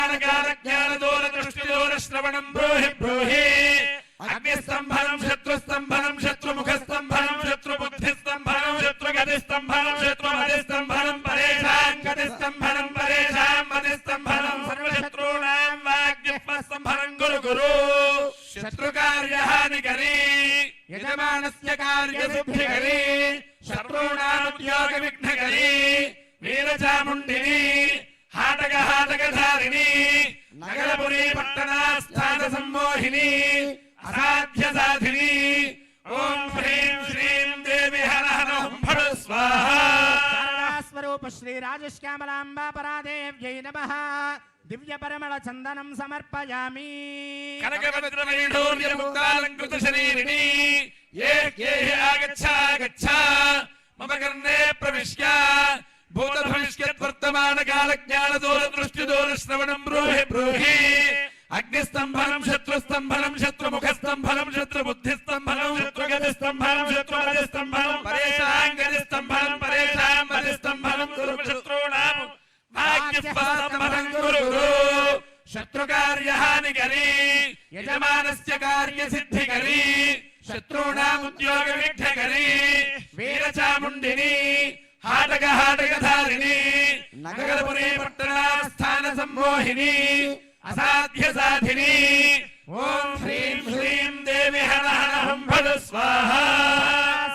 वर्तमानकालज्ञानदूरदृष्टिदूरश्रवणं ब्रूहि ब्रूहि अग्निस्तंभनं शत्रुस्तंभनं शत्रुमुखस्तंभनं शत्रुबुद्धिस्तंभनं शत्रुगतिस्तंभनं शत्रुमतिस्तंभनं परेषां गतिस्तंभनं परेषां मतिस्तंभनं सर्वशत्रूणां वाग्जिह्वस्तंभनं गुरु गुरु शत्रुकार्यहानिकरी यजमानस्य कार्यसिद्धिकरी शत्रूणामुद्योगविघ्नकरी वीरचामुण्डिनी हाटकधारिणी नगरपुरी पट्टनास्थान सम्मोहिनी असाध्य साधिनी ओम ह्रीं श्रीं देवी हर हर फट् स्वाहा स्वरूप श्री राजश्यामलांबा परादेव्यै नमः दिव्य परिमल चंदनं समर्पयामि कनकवज्रवैढूर्य मुक्तालंकृत शरीरिणी ये आगच्छ आगच्छ मम कर्णे प्रविश्य भूत भविष्यत् वर्तमान काल ज्ञान दूरदृष्टि दूरश्रवणं ब्रूहि ब्रूहि अग्निस्तंभनं शत्रुस्तंभनं शत्रुमुखस्तंभनं शत्रुबुद्धिस्तंभनं शत्रुगतिस्तंभनं शत्रुमतिस्तंभनं परेषां गतिस्तंभनं परेषां मतिस्तंभनं सर्वशत्रूणां भाग्यस्तंभनं गुरु गुरु शत्रुकार्यहानिकरी यजमानस्य कार्यसिद्धिकरी शत्रूणाम् उद्योगविघ्नकरी वीरचामुण्डिनी हाटकधारिणी नगरपुरी पट्टनास्थान सम्मोहिनी असाध्य साधिनी ओम ह्रीं श्रीं देवी हर हर फट् स्वाहा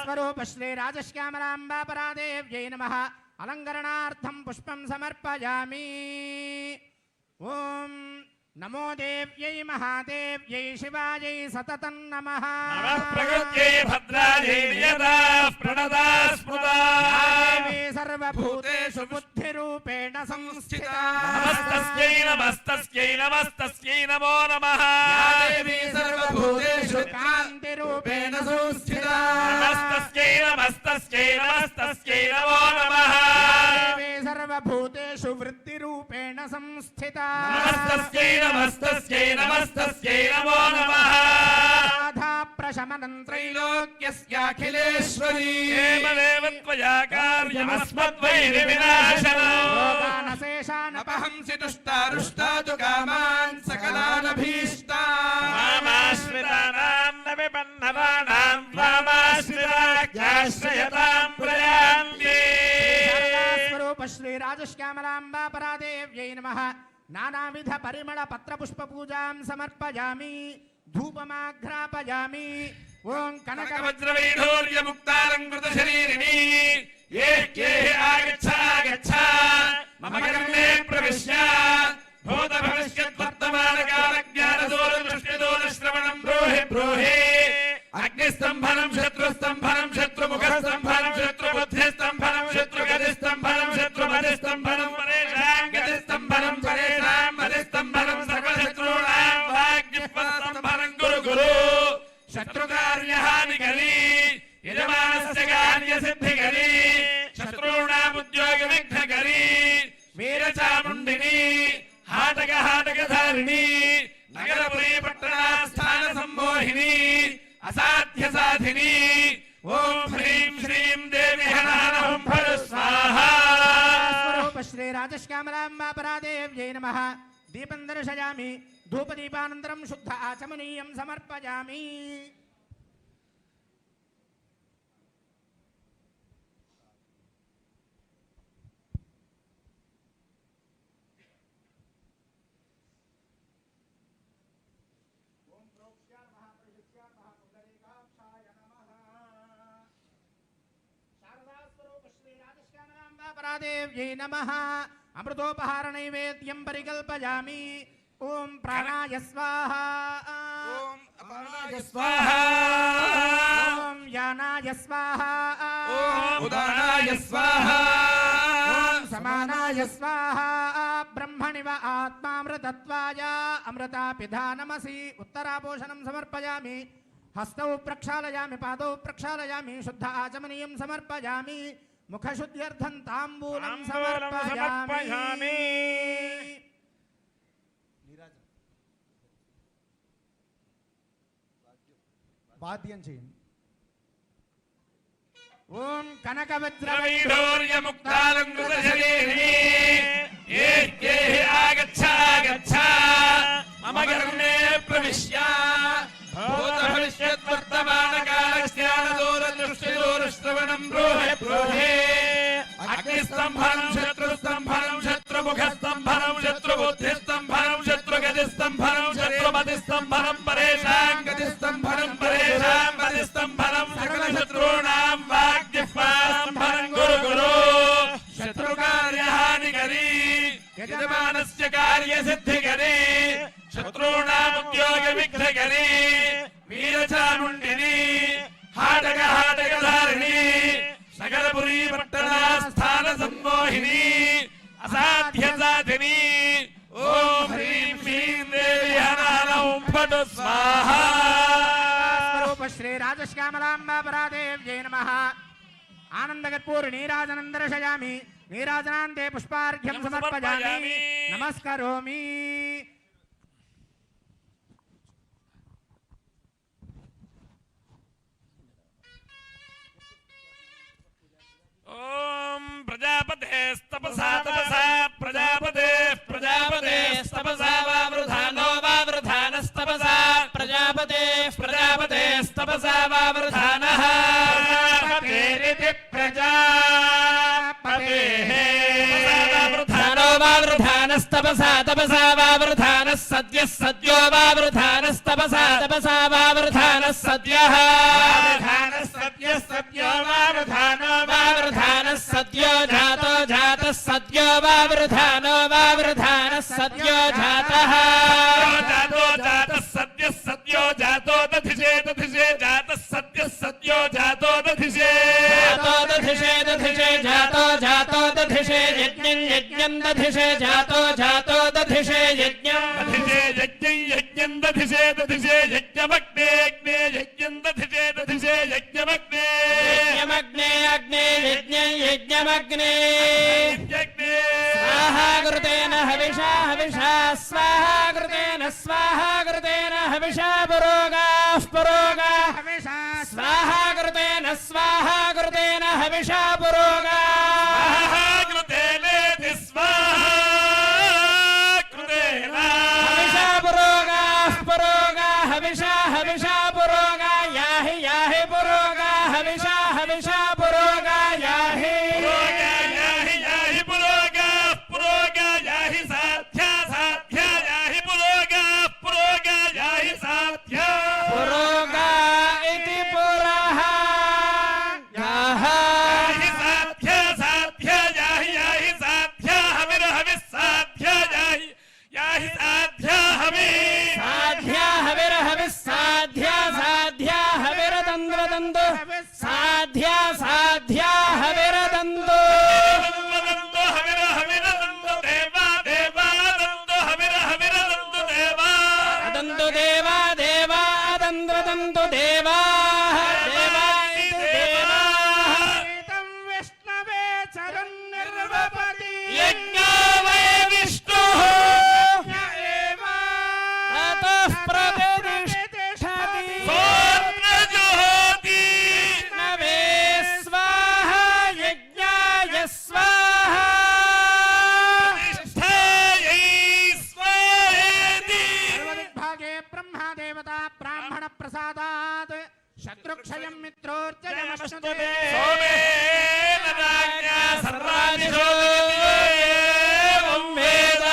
स्वरूप श्री राजश्यामलांबा परादेव्यै नमः अलंकरणार्थं पुष्पं समर्पयामि ओम नमो देव्यै महादेव्यै शिवायै सततं नमः नमः प्रकृत्यै भद्रायै नियताः प्रणताः स्मृताः देवी सर्वभूतेषु बुद्धिरूपेण संस्थिता नमस्तस्यै नमस्तस्यै नमस्तस्यै नमो नमः देवी सर्वभूतेषु कान्तिरूपेण संस्थिता नमस्तस्यै नमस्तस्यै नमस्तस्यै नमो नमः देवी सर्वभूतेषु वृत्तिरूपेण संस्थिता नमस्तस्यै नमस्तस्यै नमस्तस्यै नमो नमः राधा प्रशमनं त्रैलोक्यस्याखिलेश्वरी केवलेव त्वया कार्यमस्मद्वैरिविनाशनम् रोगानशेषानपहंसि तुष्टारुष्टातु कामान् सकलानभीष्टान् मामाश्रितानां न विपन्नवानां त्वामाश्रिताख्याश्रयतां प्रयान्ति स्वरूप श्री राजश्यामलांबा परादेव्यै नमः नानाविध परिमल पत्र पुष्प पूजां समर्पयामि धूपमाघ्रापयामि ओं कनकवज्रवैढूर्य मुक्तालंकृत शरीरिणी ये आगच्छ आगच्छ मम कर्णे प्रविश्य भूत भविष्यत् वर्तमान काल ज्ञान दूरदृष्टि दूरश्रवणं ब्रूहि ब्रूहि अग्निस्तंभनं शत्रुस्तंभनं शत्रुमुखस्तंभनं शत्रुबुद्धिस्तंभनं शत्रुगतिस्तंभनं शत्रुमतिस्तंभनं परेषां गतिस्तंभनं परेषां मतिस्तंभनं सर्वशत्रूणां वाग्जिह्वस्तंभनं गुरु गुरु शत्रुकार्यहानिकरी यजमानस्य कार्यसिद्धिकरी शत्रूणाम् उद्योगविघ्नकरी वीरचामुण्डिनी हाटकधारिणी नगरपुरी पट्टनास्थान सम्मोहिनी असाध्य साधिनी ओम ह्रीं श्रीं देवी हर हर फट् स्वाहा स्वरूप श्री राजश्यामलांबा परादेव्यै नमः दीपं दर्शयामि धूपदीपानन्तरं शुद्ध आचमनीयं समर्पयामि परादेव्यै नमः अमृतोपहार नैवेद्यं परिकल्पयामि ओम प्राणाय स्वाहा ओम अपानाय स्वाहा ओम यानाय स्वाहा ओम उदानाय स्वाहा ओम समानाय स्वाहा ब्रह्मणि व आत्मामृतत्वाय अमृतापिधानमसि उत्तरापोषणं समर्पयामि हस्तौ प्रक्षालयामि पादौ प्रक्षालयामि शुद्ध आचमनीयं समर्पयामि मुखशुद्ध्यर्थं ताम्बूलं समर्पयामि वाद्यं చేయండి ओम कनकवज्रवैढूर्य मुक्तालंकृत शरीरिणी ये आगच्छ आगच्छ शत्रुमुखस्तम्भनं शत्रुबुद्धिस्तम्भनं शत्रुगतिस्तम्भनं शत्रुमतिस्तम्भनं परेषां गतिस्तम्भनं परेषां मतिस्तम्भनं सकलशत्रूणां वाग्जिह्वास्तम्भनं गुरु गुरु शत्रुकार्यहानिकरी यजमानस्य कार्यसिद्धिकरी शत्रूणामुद्योगविघ्नकरी वीरचामुण्डिनी हाटकधारिणी सकलपुरी पट्टनास्थान सम्मोहिनी असाध्य साधिनी ओम ह्रीं श्रीं देवी हनालौं फट् स्वाहा स्वरूप श्री राजश्यामलाम्बा परादेव्यै नमः आनन्दकर्पूर नीराजनं दर्शयामि नीराजनान्ते पुष्पार्घ्यं समर्पयामि नमस्करोमि ओम प्रजापतेस्तपसा तपसा प्रजापतेस्तपसा वावृधानो वावृधानस्तपसा प्रजापतेस्तपसा वावृधानः प्रजापतेरिति प्रजापतेः वावृधानो वावृधानस्तपसा तपसा वावृधानः सद्यः सद्यो वावृधानस्तपसा तपसा वावृधानः सद्यः सद्यः सद्यो वावृधानो वावृधानः सद्यो जातो जातः सद्यो वावृधानो वावृधानः सद्यो जातः जातो जातः सद्यः सद्यो जातो दधिषे दधिषे जातः सद्यः सद्यो जातो दधिषे जातो जातो दधिषे यज्ञं यज्ञं दधिषे जातो जातो दधिषे यज्ञं यज्ञं दधिषे दधिषे यज्ञमग्ने अग्ने यज्ञं दधिषे दधिषे यज्ञमग्ने यज्ञमग्ने अग्ने यज्ञं यज्ञमग्ने स्वाहा कृतेन हविषा हविषा स्वाहा कृतेन स्वाहा कृतेन हविषा पुरोगाः पुरोगाः हविषा स्वाहा कृतेन हविषा पुरोगाः कृतेन स्वाहा कृतेन हविषा पुरोगाः पुरोगाः हविषा हविषा पुरोगा याहि याहि पुरोगा हविषा हविषा पुरोगा याहि याहि पुरोगा पुरोगा याहि साध्या साध्या याहि पुरोगा पुरोगा याहि साध्या पुरोगा इति पुरः याहि साध्या साध्या याहि साध्या हविर हविः साध्या याहि साध्या हवि साध्या हविर हविः साध्या साध्या हविर दन्द्र दन्दो साध्या साध्या हविर दन्दो हविर हविर दन्दो देवा देवा दन्दो हविर हविर दन्दो देवा दन्दो देवा देवा दन्द्र दन्दो देवा देवा देवा तं विष्णवे चरन् निर्वपति यज्ञो वै विष्णुः शत्रुक्षयं मित्रोर्जनमस्तुते सोमेन राज्ञा सर्वादिशो एवं वेद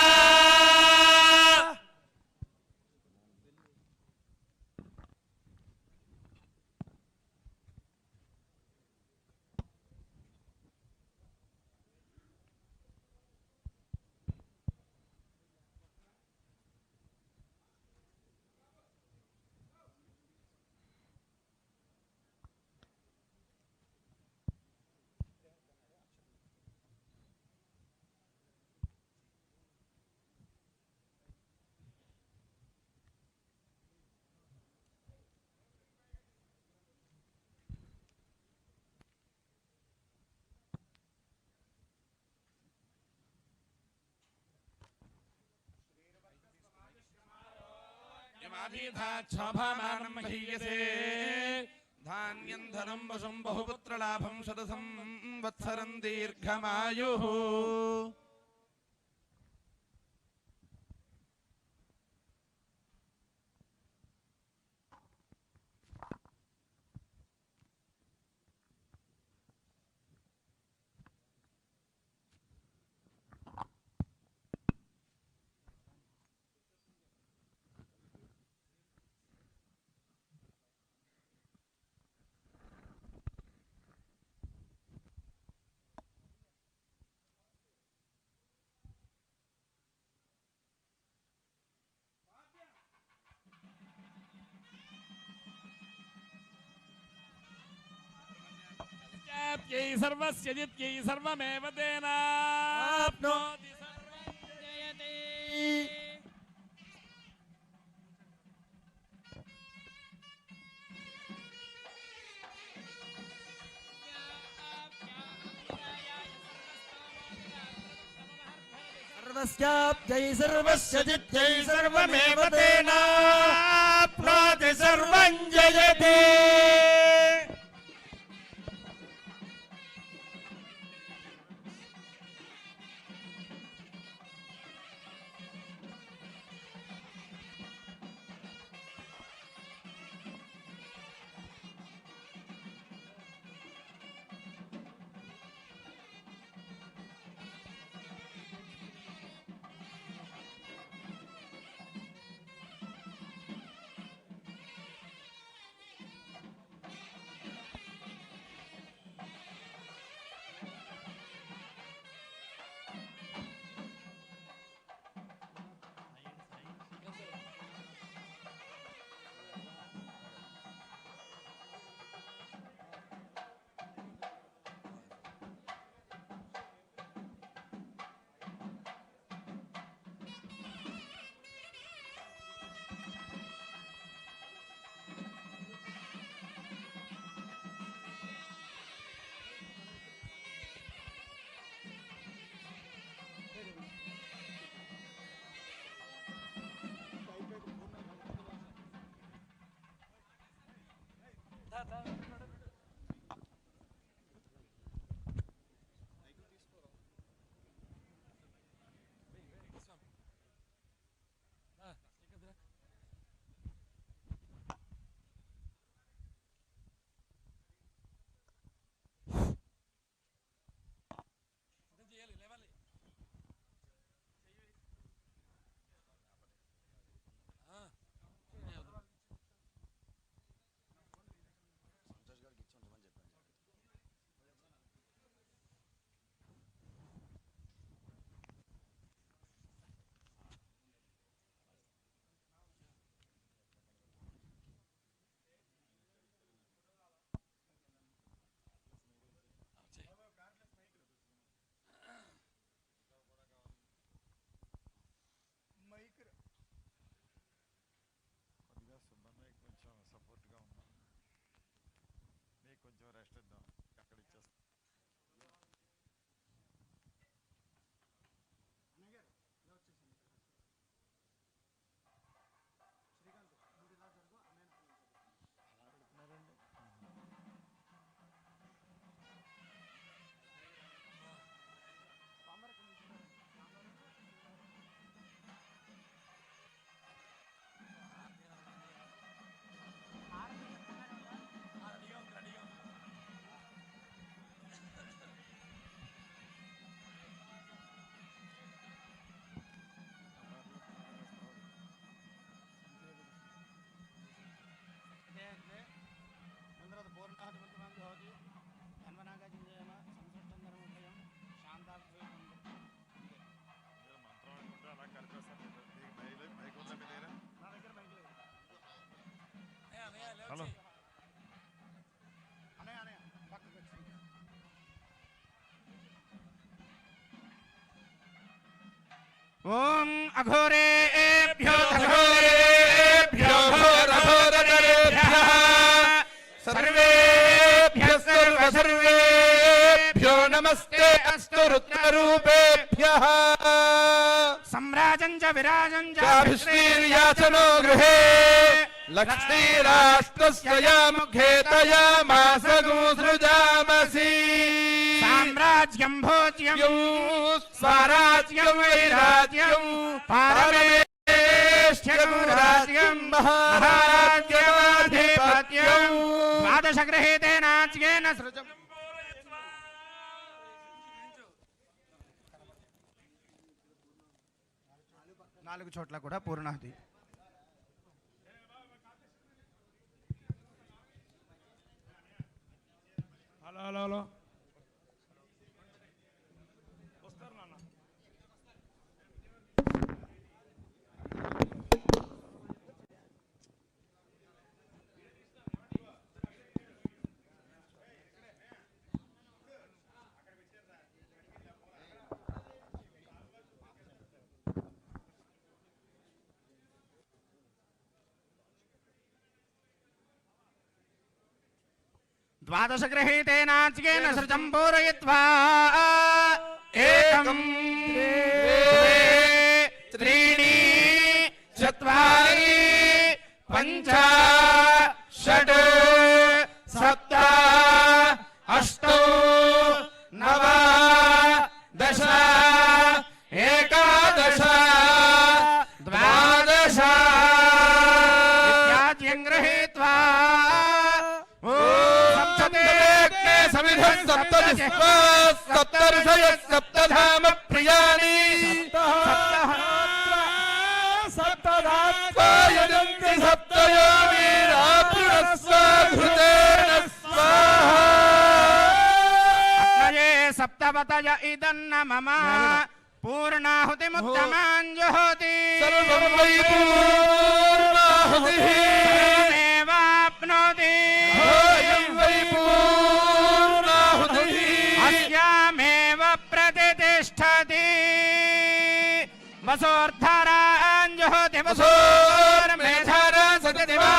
यमाधीधाच्छोभामानं महीयसे धान्यं धनं वशं बहुपुत्रलाभं शतसं वत्सरं दीर्घमायुः సర్వస్యై సర్వస్య జిత్యై సర్వమేవ తేనాప్నోతి సర్వం జయతే. సర్వస్యాప్యై సర్వస్య జిత్యై సర్వమేవ తేనాప్నోతి సర్వం జయతే. హలో ఓం అఘోరేభ్యో అఘోరేభ్యో ఘోరఘోరతరేభ్యః సర్వేభ్యః సర్వేభ్యో నమస్తే అస్తు రుద్రరూపేభ్యః సమ్రాజం చ విరాజం చ చాభిశ్రీర్యాచనో గృహే లక్ష్మీరాష్ట్రస్య ముఖే తయా మాసగోసృజామసి సామ్రాజ్యం భోజ్యం స్వరాజ్యం వైరాజ్యం పారమేష్ఠ్యం రాజ్యం మహారాజ్యమాధిపత్యం ద్వాదశ గృహేతేనాజ్యేన సృజం. నాలుగు చోట్ల కూడా పూర్ణాహుతి. హలో హలో హలో వస్తారు నాన్న. ద్వాదశ గృహీతేనాచికేన సృజం పూరయిత్వా ఏకం ద్వే త్రీణి చత్వారి పంచ షట్ సప్త అష్టౌ నవ దశ ఏకాదశ ద్వాదశ ఇత్యాద్యం గృహీత్వా సప్తర్షయ సప్తధామ ప్రియాణి సప్తధాత్వాయజంతి సప్తయోనిరాపురస్వఘృతేన స్వాహా అగ్నయే సప్తవతయ ఇదన్న మమ పూర్ణాహుతిముత్తమాంజుహోతి సర్వం వై పూర్ణాహుతిః సర్వమేవాప్నోతి అయం వై పూర్ణాహుతిః అస్యామేవ ప్రతిష్టతి వసోర్ధరాంజుహోతి వసోర్మేధరా సతదివా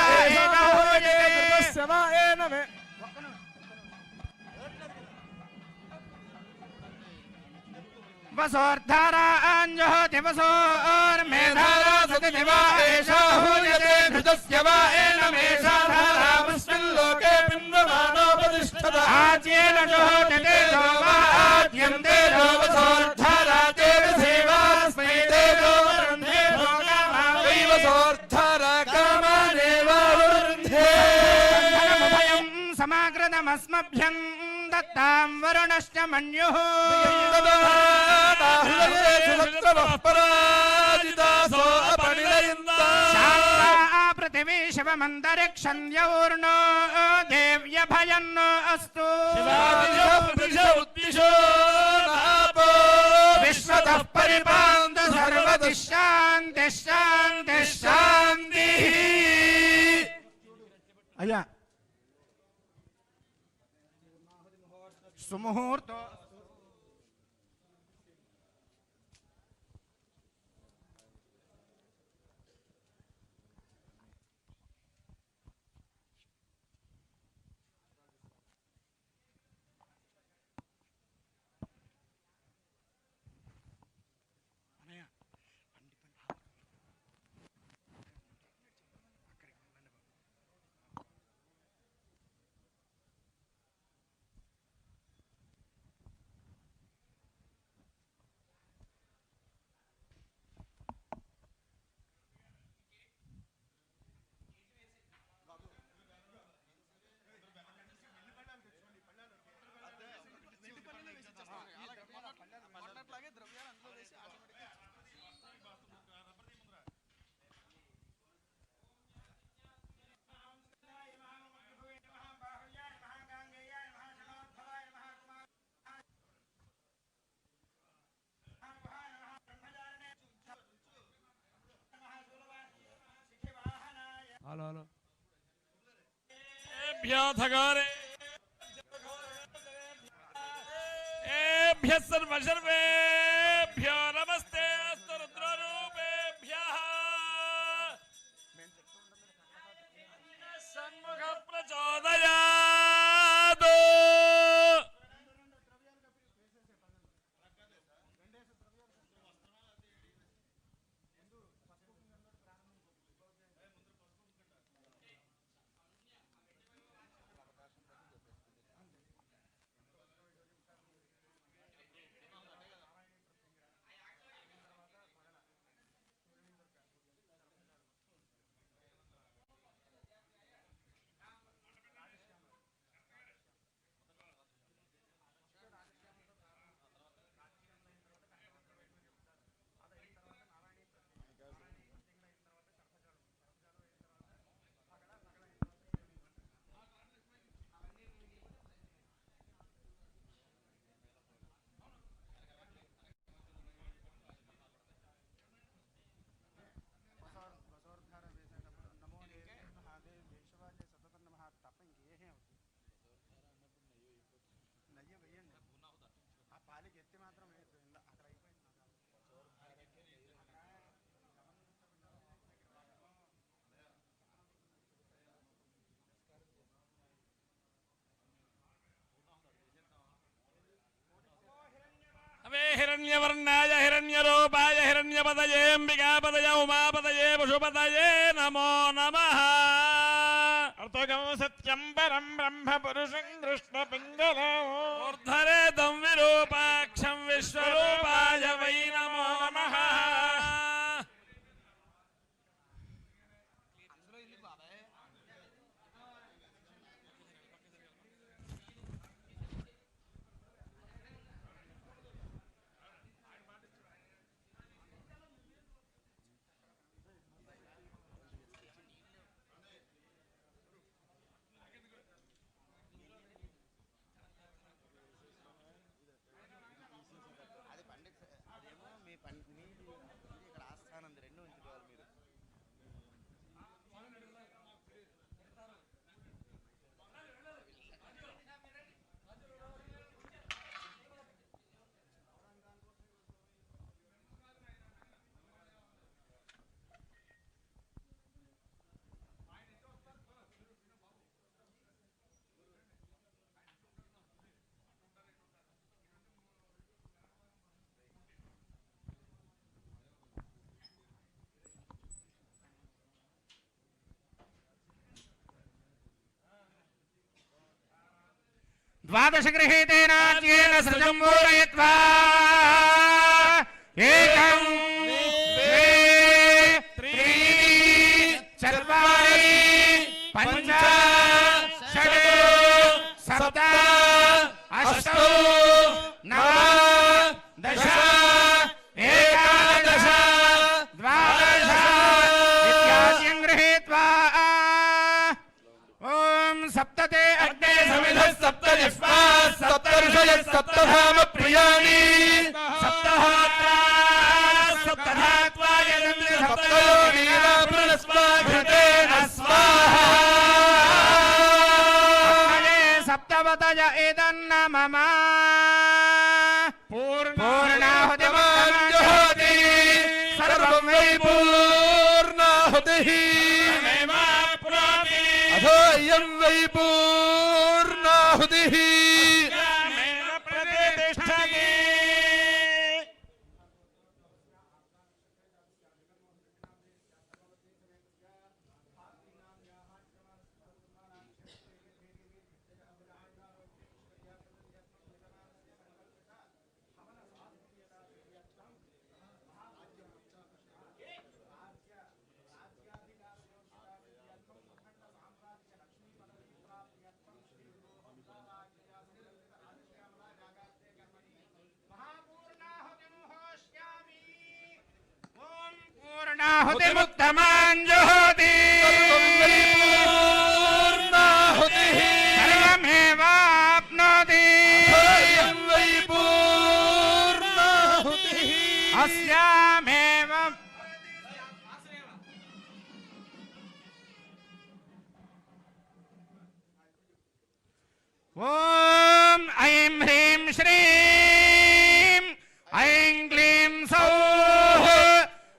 వసోర్ధరాంజుహోతి వసోర్మేధరా సతదివా ఏషా హూయతే ధృతస్య వా ఏనమేషా ధారావస్మిన్ లోకే బింబమానోపతిష్ఠత ఆచ్యేన జోహోతి తేజో వా ఆద్యం తేజో వసోర్ధరా తేజసేవాస్మై తేజో వరుణే భోగామా వై వసోర్ధరా కామానేవావరుంధే ధనముభయం సమాగృతమస్మభ్యం దత్తాం వరుణశ్చ మన్యుః పరాజితాసో అపనిలయంతా శాంతా పృథివీ శివమంతరిక్షం ద్యౌర్ణో దేవ్యభయన్నో అస్తు విశ్వతః పరిపాంతు సర్వతిః శాంతిః శాంతిః శాంతిః. అయ్యా సుముహూర్తో హలో హలో ఏభ్యః సర్వసర్వేభ్యో నమస్తే అస్తు రుద్రరూపేభ్యః సన్ముఖ ప్రచోదయాత్ अवे हिरण्यवर्णाय हिरण्यरूपाय हिरण्यपतये अंबिकापतये उमापतये पशुपतये नमो नमः अर्थगं सत्यं परं ब्रह्म पुरुषं कृष्णपिङ्गलम् ऊर्ध्वरेतं विरूपाक्षं विश्वरूपाय वै नमो नमः द्वादश गृहीतेन ज्ञेन सृजं पूरयित्वा एकं द्वे त्रीणि चत्वारि पञ्च षट् सप्त अष्ट नव दश एकादश द्वादश इत्याद्यं गृहीत्वा ॐ सप्तते अग्ने समिधः सप्तजिह्वा सप्तर्षयः सप्तधाम प्रियाणि सप्तहोत्रा सप्तधात्वा यजन्ते सप्तयोनीना पुनस्वाघृतेन स्वाहा सप्तवतय इदन्न मम पूर्णाहुतिमञ्जुहोति सर्वं वै पूर्णाहुतिः अथो इयं वै पूर्णाहुतिः पूर्णाहुतिमुक्तमाञ्जुहोति पूर्णाहुतिः सर्वमेवाप्नोति इयं वै पूर्णाहुतिः अस्यामेव ॐ ऐं ह्रीं श्रीं ऐं क्लीं सौः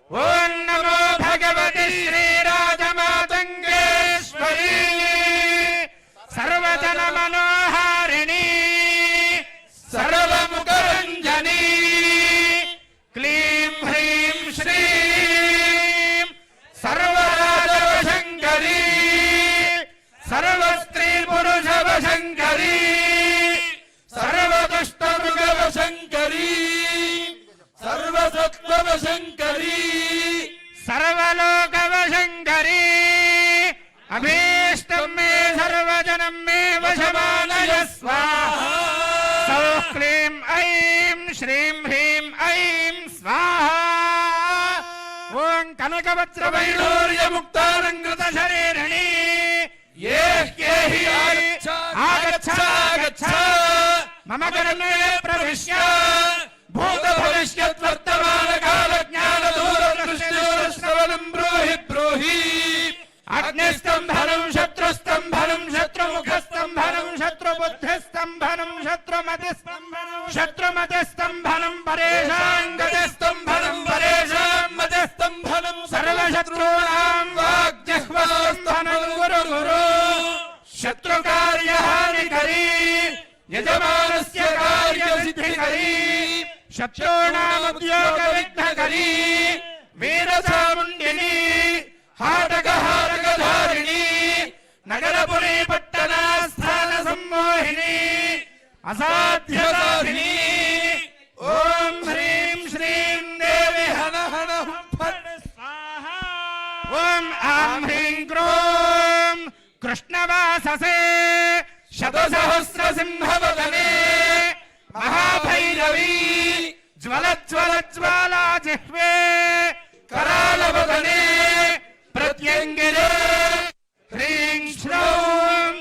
ॐ नमो भगवति श्रीराजमातङ्गेश्वरी सर्वजनमनोहारिणी सर्वमुखरञ्जनी क्लीं ह्रीं श्रीं सर्वराजवशङ्करी सर्वस्त्रीपुरुषवशङ्करी सर्वदुष्टमृगवशङ्करी सर्वसत्त्ववशङ्करी सर्वलोकवशङ्करी अभीष्टं मे सर्वजनं मे वशमानय स्वाहा सौः क्लीं ऐं श्रीं ह्रीं ऐं स्वाहा ॐ कनकवज्रवैडूर्यमुक्तालङ्कृतशरीरिणी ये हि आगच्छ आगच्छ मम कर्मे प्रविश्य भूतभविष्यद्वर्तमानकालज्ञानदूरदृष्टिदूरश्रवणं ब्रूहि ब्रूहि अग्निस्तंभनं शत्रुस्तंभनं शत्रुमुखस्तंभनं शत्रुबुद्धिस्तंभनं शत्रुमतिस्तंभनं परेशां गतिस्तंभनं परेशां मतिस्तंभनं सर्वशत्रूणां वाग्जिह्वास्तंभनं गुरु गुरु शत्रुकार्यहानिकरी యజమానస్య కార్యసిద్ధికరీ శత్రుణాముద్యోగ విఘ్నకరీ వీరచాముండిని హాటకహారకధారిణి నగరపురీ పట్టణస్థాన సమ్మోహిని అసాధ్యసాధిని ఓం హ్రీం శ్రీం దేవి హన హన ఫట్ స్వాహా ఓం ఆం హ్రీం క్రోం కృష్ణవాససే శతసహస్ర సింహవదనే మహాభైరవీ జ్వల జ్వల జ్వాలా జిహ్వే करालवदने प्रत्यंगिरे ह्रीं श्रौं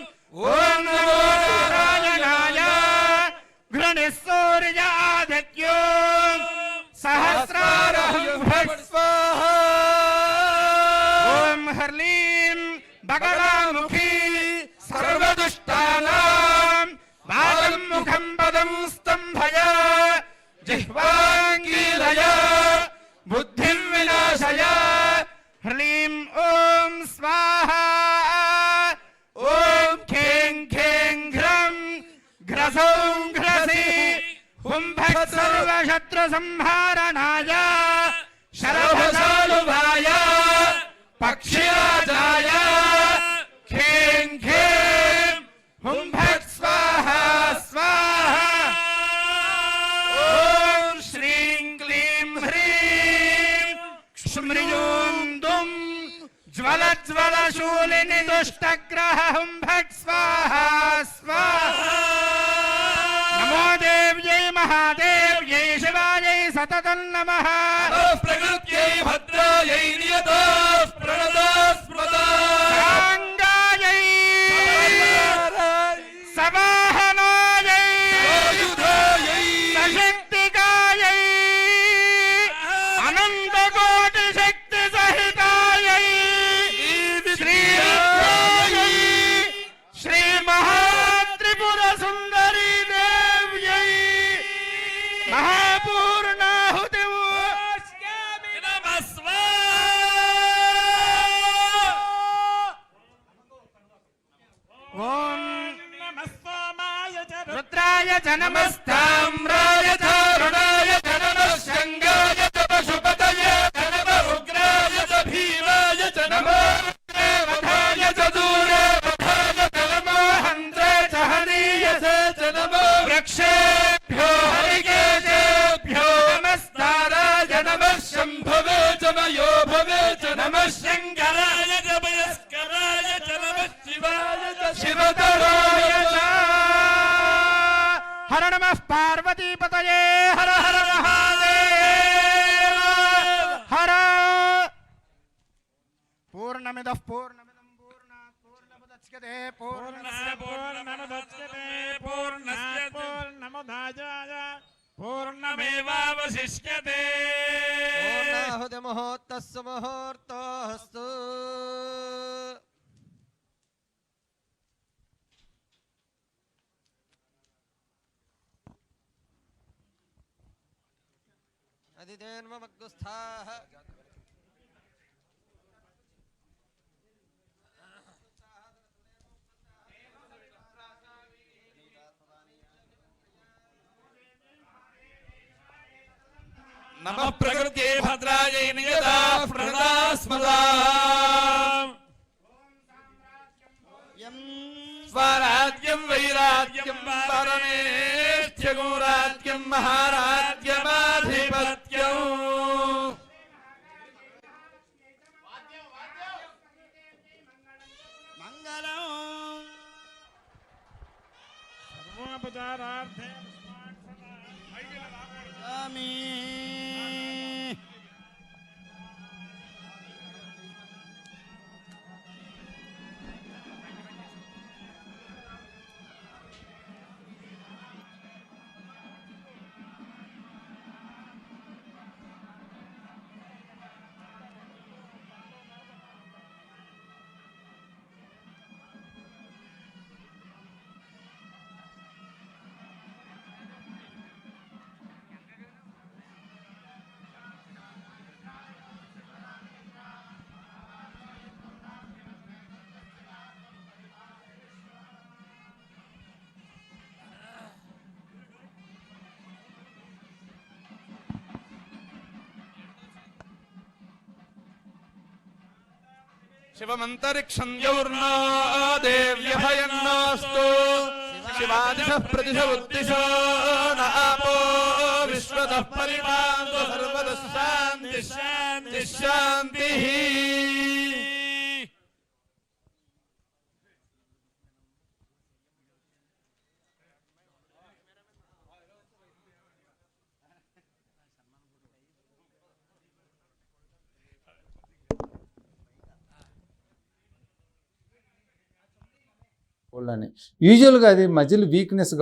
ओं नमो नारायणाय घृणिसूर्यादित्यो सहस्रारहं फट् स्वाहा ओं हर्लीं बगलामुखी सर्वदुष्टानां वादं मुखं पदं स्तम्भय जिह्वाङ्गीलय बुद्धिं विनाशय ह्रीं ॐ स्वाहा ॐ खें खें घ्रं घ्रसौं घ्रसि हुं फट् सर्वशत्रुसंहारणाय शरभसालुभाय पक्षिराजाय खें खें हुं फट् स्वाहा स्वाहा ॐ श्रीं क्लीं ह्रीं स्मृजूं दुं ज्वल ज्वल शूलिनि दुष्टग्रह हुं फट् स्वाहा स्वाहा नमो देव्यै महादेव्यै शिवायै सततं नमः प्रकृत्यै भद्रायै नियतः प्रणतः स्मृतः साङ्गायै सवाहनायै आयुधायै सशक्तिकायै अनन्तकोटिशक्तिसहितायै श्रीविद्यायै श्रीमहात्रिपुरसुन्दरी देव्यै महापूर्णाहुतिं नमः ॐ नमः सोमाय च रुद्राय च नमस्ताम्राय च रुणाय च नमः शङ्गाय च पशुपतये च नमः उग्राय च भीमाय च नमः वधाय च दूरे वधाय च नमो हन्त्रे च हनीयसे च नमो वृक्षेभ्यो हरिकेशेभ्यो नमस्ताराय नमः शम्भवे च मयो भवे च नमः शङ्कराय च वयस्कराय च नमः शिवाय च शिवतराय च हर नमः पार्वतीपतये हर हर महादेव हर पूर्णमिदः पूर्णमिदं पूर्णात् पूर्णमुदच्यते पूर्णस्य पूर्णमुदच्यते पूर्णस्य पूर्णमुदाय पूर्णमेवावशिष्यते पूर्णाहुतिमुहूर्तस्य मुहूर्तोऽस्तु अदितेन्वमग्गुस्थाः नमः प्रकृत्यै भद्रायै नियतः प्रणतः स्मृतः स्वराज्यं वैराज्यं परमेष्ठ्यगो राज्यं महाराज्यमाधिपत्यम् सर्वोपचारार्थे శివమంతరిక్షం యౌర్నో దేవ్యభయన్నోస్తు శివాదిశః ప్రతిశ ఉద్దిశో నాపో విశ్వతః పరిపాంతు సర్వతః శాంతి శాంతి శాంతిః. యూజువల్గా అది మజిల్ వీక్నెస్